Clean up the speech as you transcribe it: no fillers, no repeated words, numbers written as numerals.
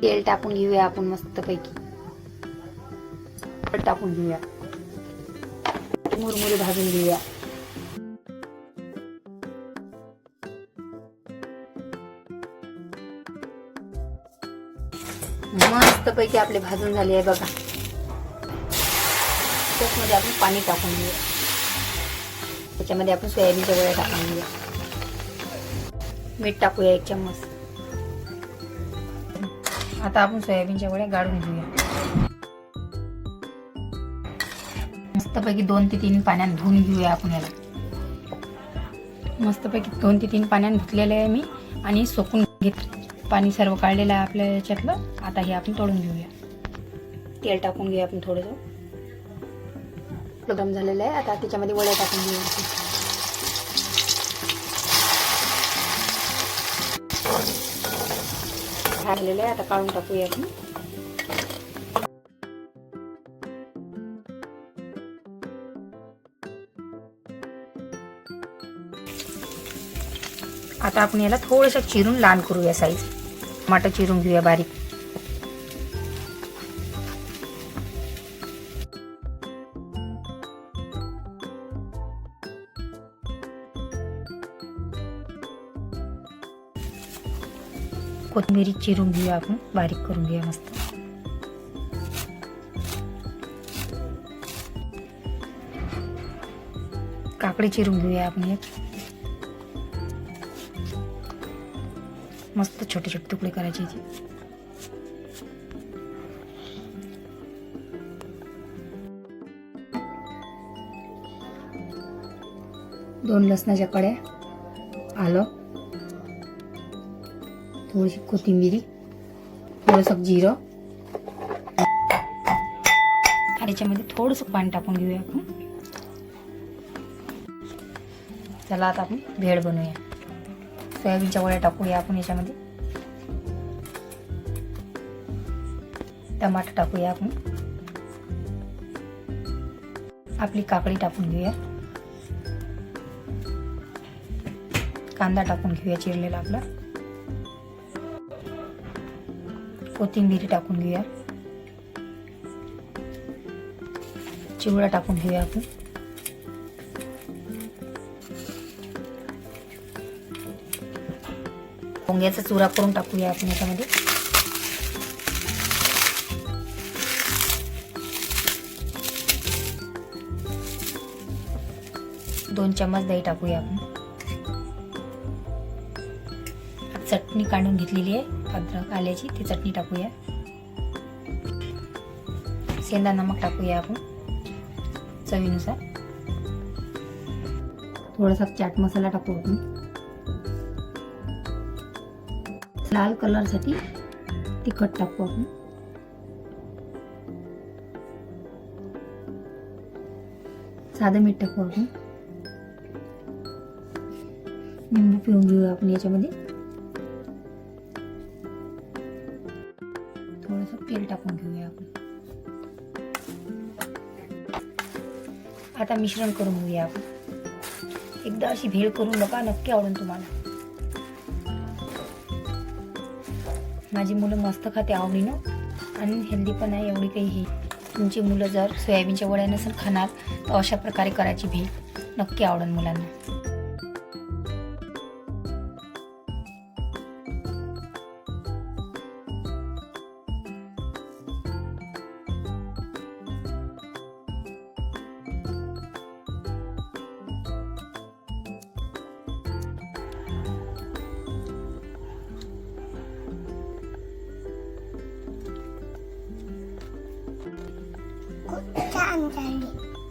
तेल टाकून घेऊया आपण मस्तपैकी. टाकून घेऊया, मुरमुरे भाजून घेऊया. मस्तपैकी आपले भाजून झाले आहे बघा. त्याच्यामध्ये आपण पाणी टाकून घेऊया. त्याच्यामध्ये आपण सोयाबीनच्या गोळ्या टाकून घेऊया. मीठ टाकूया 1 चम्मच. आता आपण सोयाबीनच्या गोळ्या गाळून घेऊया. मस्तपैकी 2 ते 3 पाण्यात धुवून घेऊया आपण याला. मस्तपैकी 2 ते 3 पाण्यात धुतलेलं आहे मी आणि सोकून घेत. पाणी सर्व काढलेलं आहे आपल्या याच्यातलं. आता हे आपण तळून घेऊया. तेल टाकून घेऊया आपण थोडंसं. गरम झालेलं आहे. आता त्याच्यामध्ये वड्या टाकून घेऊया. झालेलं आहे. आता काढून टाकूया आपण. आता आपण याला थोडंसं चिरून लहान करूया साईज. टमाटर चिरून घेऊया बारीक. कोथिंबीर चिरून घेऊया आपण, बारीक करून घेऊया मस्त. काकडी चिरून घेऊया आपण एक. मस्त छोटे छोटे तुकडे करायचे. 2 लसणाच्या कड्या, आलं, थोडीशी कोथिंबीर, थोडंसं जिरं आणि याच्यामध्ये थोडंसं पाणी टाकून घेऊया आपण. चला आता आपण भेळ बनवूया. सोयाबीनच्या गोळ्या टाकूया आपण याच्यामध्ये. टमाटर टाकूया आपण. आपली काकडी टाकून घेऊया. कांदा टाकून घेऊया चिरलेला आपला. कोथिंबीर टाकून घेऊया. चिवडा टाकून घेऊया आपण. पोंग्याचा चुरा करून टाकूया आपण याच्यामध्ये. दोन चम्मच दही टाकूया आपण. चटणी काढून घेतलेली आहे अद्रक आल्याची, ती चटणी टाकूया. सेंदा नमक टाकूया आपण चवीनुसार. थोडासा चाट मसाला टाकू आपण. लाल कलर साठी तिखट टाकू आपण. साधं मीठ टाकू आपण. लिंबू पिळून घेऊया आपण याच्यामध्ये. थोडंसं तेल टाकून घेऊया आपण. आता मिश्रण करून घेऊया आपण. एकदा अशी भेळ करून बघा, नक्की आवडेल तुम्हाला. माझी मुलं मस्त खाते आवडीनं आणि हेल्दी पण आहे. एवढी काही हे. तुमची मुलं जर सोयाबीनच्या वड्या नसेल खाणार तर अशा प्रकारे करायची भेळ नक्की आवडेल मुलांना. छान झाली.